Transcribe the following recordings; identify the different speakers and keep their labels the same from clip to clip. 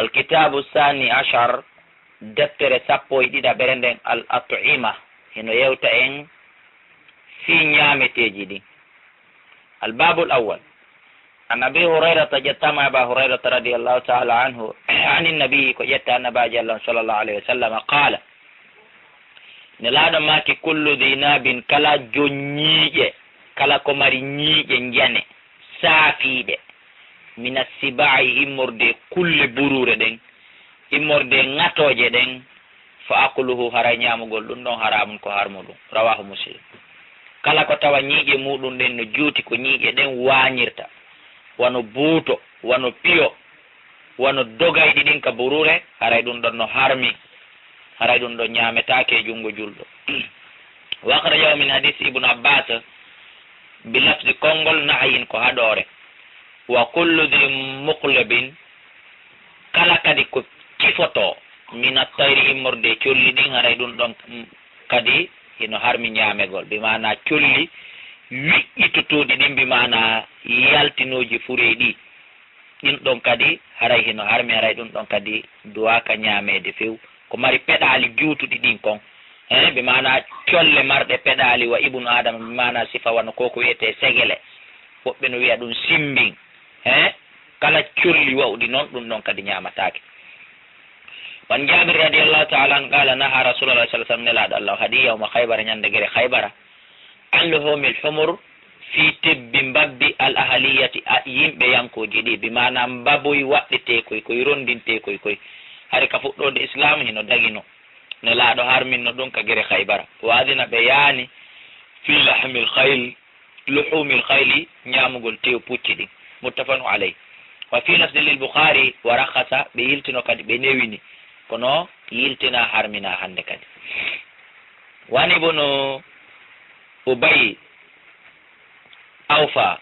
Speaker 1: alkitabu sani ashar deftere sappo e ɗiɗa ɓere nden al at'ima heno yewta en fi ñaameteji ɗi. albabul awwal an abi hurairata ƴettama aba hurairata radiallahu taala anhu ani nabii ko ƴetta annabaji allah sallllahu alayhi wa sallam qala nelaɗo maki kullu dhi nabin kala jonñiiƴe kala ko mari ñiiƴe njane saafiiɗe mina sibai immorde kulle burure ɗen immorde ŋatoje ɗen fa akuluhu haray ñamugol ɗum ɗon haramun ko harmuɗum rawahu muslim. kala ko tawa ñiiƴe muɗum ɗen no juuti ko ñiiƴe ɗen wañirta wano buuto wano piyo wano dogayɗi ɗin ka burure haray ɗum ɗon no harmi haray ɗum ɗon ñametake e junngo julɗo. wa akhrajahu min hadis ibnu abbas bi lafdi konngol nahayin ko haɗore wa kullu dhi muqlabin kala kadi ko kifoto min attayri immorde colli ɗin haray ɗum ɗon kadi hino harmi ñamegol bi mana colli wiƴƴitotoɗi ɗin bi mana yaltinoji furey ɗi ɗin ɗon kadi haray hino harmi haray ɗum ɗon kadi duwaka ñamede few ko mari peɗali juutuɗi ɗin kon bi mana colle marɗe peɗali wa ibnu adama bi mana sifa wano koko wiyete segele woɓɓe no wiya ɗum simbin kala colli wawɗi noon ɗum ɗon kadi ñamatake. wan jabir radiallahu taala an qala naha rasulullah sa sallam nelaɗo allah haadi yawma haybara ñande guere haybara alluhumil humur fi tebbi mbabbi al ahaliyati yimɓe yankoji ɗi bi mana mbaboy waɗɗete koy rondinte koy hari ka fuɗɗode islam hino dagino nelaɗo harminno ɗum ka guere haybara wadina ɓe yaani fi lahmil khayl luhumil khayli ñamugol tew pucci ɗin muttafaqun alayh. wa fi lafdi lil bukhari wa rakhasa ɓe yiltino kadi ɓe newini kono yiltina harmina hande kadi. wani bono ubay awfa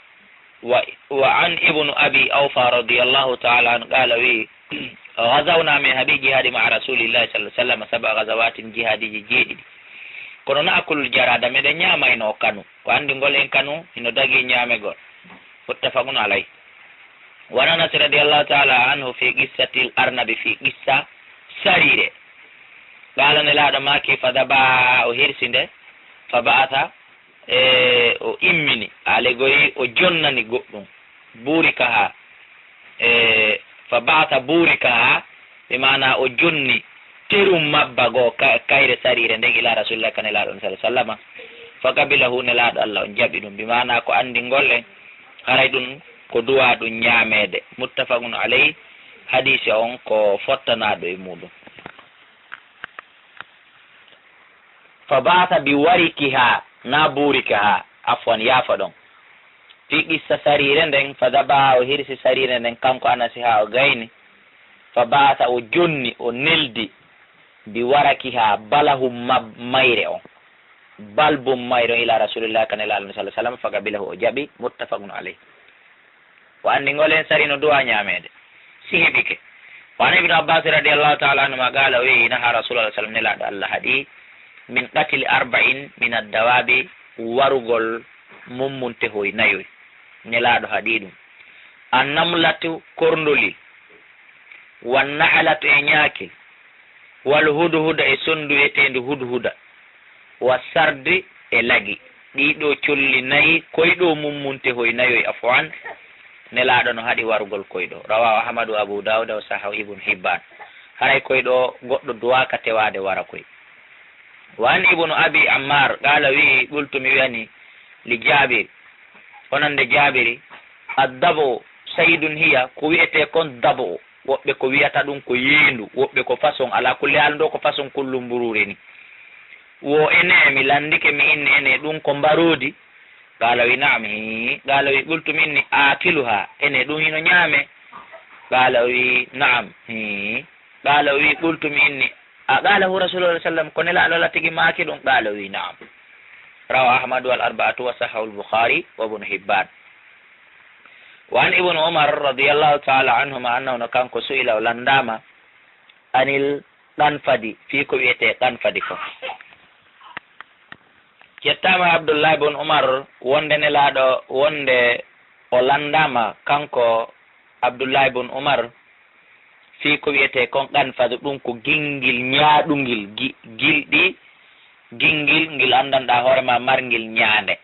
Speaker 1: wa an ibnu abi awfa radiyallahu ta'ala an qala wi غزونا من هبي جهاد مع رسول الله صلى الله عليه وسلم 7 غزوات جهاد جيدي kono naakul jarada meɗen ñamayno kanu ko andi ngol en kanu ino dagi ñamegol muttafaqun alay. wa anas radiallahu taala anhu fi qissati l arnabi fi qissa sarire qala nelaɗo maki fa daba o hirsinde fa ba'atha o immini alegoyi o jonnani goɗɗum burika ha fa ba'atha burika ha ɓe mana o jonni terum mabba goo kayre sarire nden ila rasulillah ka nelaɗo on sallah sallama fa kabilahu nelaɗo allah on jaɓi ɗum bi mana ko andi ngol en haray ɗum ko duwa ɗum ñamede muttafaqun alayh. hadise on ko fottanaɗo e muɗum. fa ba'atha bi warikiha na burikaha afwan yafa ɗon fi qissa sarire nden fa daba o hirsi sarire nden kanko anasi ha o gayni fa ba'atha o jonni o neldi bi warakiha balahum mayre on balbum mayre ila rasulillah kanelaɗo sallah sallam fa kabilahu o jaɓi muttafaqun alayh. wa andi ngolen sarino duwa ñamede si heɓike. wa an ibnu abbas radiallahu taala anhuma qala wi naha rasulullah sallam nelaɗo allah haɗi min qatili 40 min addawabi warugol mummunte hoy nayoy nelaɗo haɗi ɗum annamlatu korndoli wannaalatu e ñaakil wal hudhuda e sondu etendu hudhuda wa sardi e lagi ɗiɗo colli nayi koyɗo mummunte hoy nayoy afwan nelaɗo no haɗi warugol koyɗo rawahu ahmadu abu dawuda wa sahahu ibnu hibban haray koyɗo goɗɗo duwaka tewade wara koy. wa an ibnu abi ammar qala wi qultu mi wiyani li jabir onande jabiri addabo saydun hiya ko wiyete kon dabo woɓɓe ko wiyata ɗum ko yeendu woɓɓe ko façon ala kulli hal ɗo ko façon kullum mburure ni wo ene mi landike mi inni ene ɗum ko mbarodi qala wi naam hi qala wi qultu minni akiluha ene ɗum hino ñaame qala wi naam hi qala wi qultu mi inni a qalahu rasulullah sallam ko nelaɗo allah tigi maaki ɗum qala wi naam rawa ahmadu wal arba'atu wa sahahu al bukhari wa ibn hibban. wa an ibnu umar radiallahu taala anhuma annahu no kanko su'ila o landama anil ɗanfadi fi ko wiyete ɗanfadi ko ƴettama abdoullah ibn umar wonde nelaɗo wonde o landama kanko abdoullah ibn umar fi ko wiyete kon qanfadu ɗum ko gingil ñaaɗungil gilɗi gingil ngil andanɗa hoorema marngil ñaande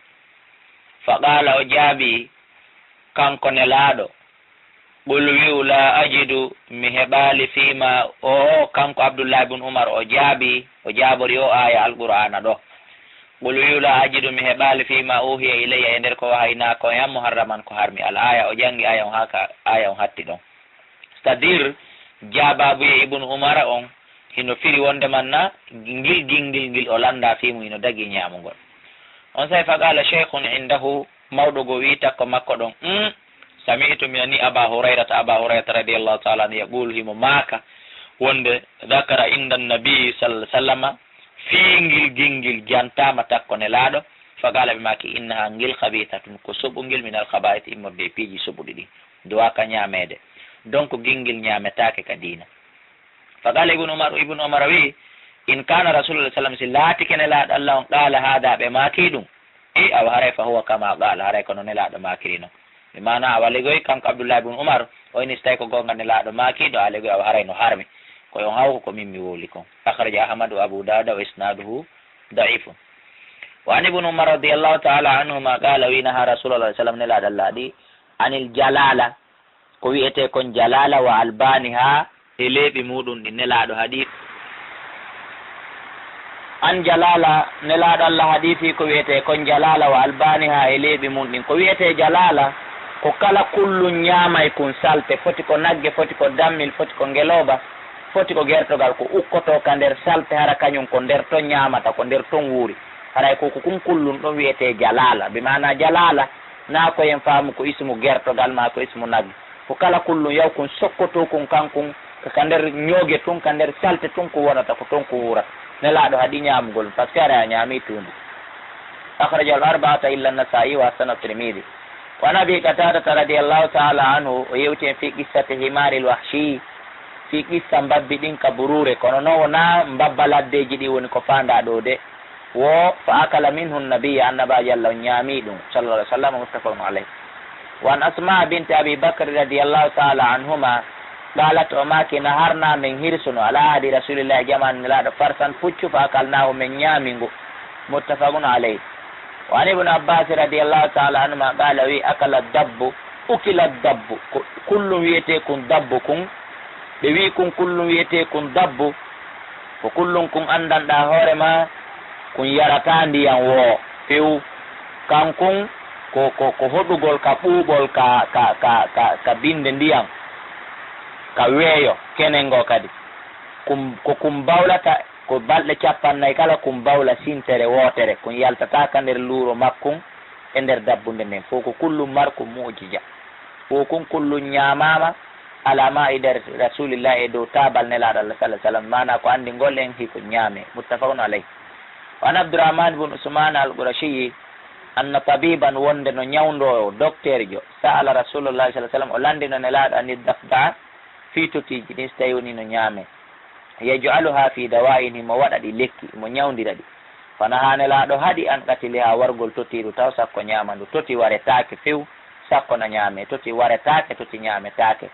Speaker 1: fa qala o jaabi kanko nelaaɗo qul wi'u la ajidu mi heɓali fima o kanko Abdullah ibn Umar o jaabori o aya alqur'ana ɗo qul wi'u la ajidu mi heɓali fima uhiya ilayya e nder ko wahayna ko yam muharraman ko harmi al aya o jangi aya on haka aya on hatti ɗon c'est-à-dire jaababuye ibn Umar on hino firi wonde manna ngil gingil ngil o landa fimu hino dagi ñamugol on say fa qala cheikhun indahu mawɗo go wi takko makko ɗon sami'tu min ani aba hurairata radiallahu taala an yaqulu himo maaka wonde dakara inda nabi sallallahu sallama fiingil gingil jantama takko ne laaɗo fa qala ɓe maki innaha ngil khabitatun ko soɓugil min al khaba'it immorde e piiji soɓuɗi ɗi duwa ka ñamede donc gingil ñametake ka diina fa qala ibnu umar wi in kana rasulullah sallam si laatike ne laaɗo allah on qala hada ɓe maki ɗum awa haray fa huwa kama qala haray kono ne laaɗo makiri no mi mana awa legoy kanko Abdullah ibn Umar o ini so tawi ko gonga ne laaɗo makiɗo a legoy awa haray no harmi koyon hawko ko min mi woli kon akhraja ahmad wa abu dawud wa isnaduhu da'ifun wa an ibn Umar radiyallahu ta'ala anhuma qala wi naha rasulullah sallam ne laaɗo allah ɗi anil jalala ko wiyete kon jalala wa albaniha e leeɓi muɗum ɗi nelaɗo hadith an jalala nelaɗo allah hadithi ko wiyete kon jalala wa albaniha e leeɓi mum ɗin ko wiyete jalala ko kala kullu ñaamay kun salte foti ko nagge foti ko dammil foti ko ngeloba foti ko gertogal ko ukkoto ka nder salte hara kañum ko nder ton ñamata ko nder ton wuuri haray koko kum kullum ɗon wiyete jalala bi mana jalala na ko en faamu ko ismu gertogal ma ko ismu nagge ko kala kullum yaw kun sokkoto kun kankun ka nder ñooge tun ka nder salte tun ko wonata ko ton ko wuurata nelaɗo haɗi ñamugol par ce que ara a ñaami tunde akhraja al arba'ata illa an-nasa'i wa hasan at-tirmidhi wa nabi qatadata radiyallahu ta'ala anhu o yewti fi qissati himari al-wahshi fi qissa mbabbi ɗin ka burure kono no wona mbabba laddeji ɗi woni ko fanda ɗo de wo fa akala minhu an-nabiy annabaji allah ñaami ɗum sallallahu alaihi wasallam muttafaqun alayh wa an asma bint abi bakr radiyallahu ta'ala anhuma qalat o maki naharna min hirsuno ala hadi rasulillahi jaman nelaɗo farsan puccu fa akalnahu min ñaamingu muttafaqun alayh wa an ibn abbas radiyallahu ta'ala anhuma qala wi akala dabbu ukila dabbu kullum wiyete kun dabbu kun ɓe wi kun kullum wiyete kun dabbu ko kullum kun andanɗa hoorema kun yarata ndiyam wo few kankun ko hoɗugol ka ɓuuɓol ka binde ndiyam ka weeyo kenen ngo kadi ko kum bawlata ko balɗe 40 kala kum bawla sintere wootere kun yaltata ka nder luuro makkun e nder dabbunde nden fof ko kullum marko mu'jija fof kun kullum ñamama alama e nder rasulillahi e dow tabal nelaɗo allah sallah sallam mana ko andi ngol en hiko ñaame muttafaqun alayh wan abdourahman ibn usman al-qurashi anna tabiban wonde no ñawdo docteur jo sa'ala rasulullah sallah sallam o landino nelaɗo ani dafda fi totiji ɗin so tawi woni no ñaame yaj'aluha fi dawa'in mo waɗa ɗi lekki mo ñawdira ɗi fana ha nelaɗo haɗi an qatili ha wargol totiru taw sakko ñamandu toti waretake few sakko no ñaame toti waretake toti ñametake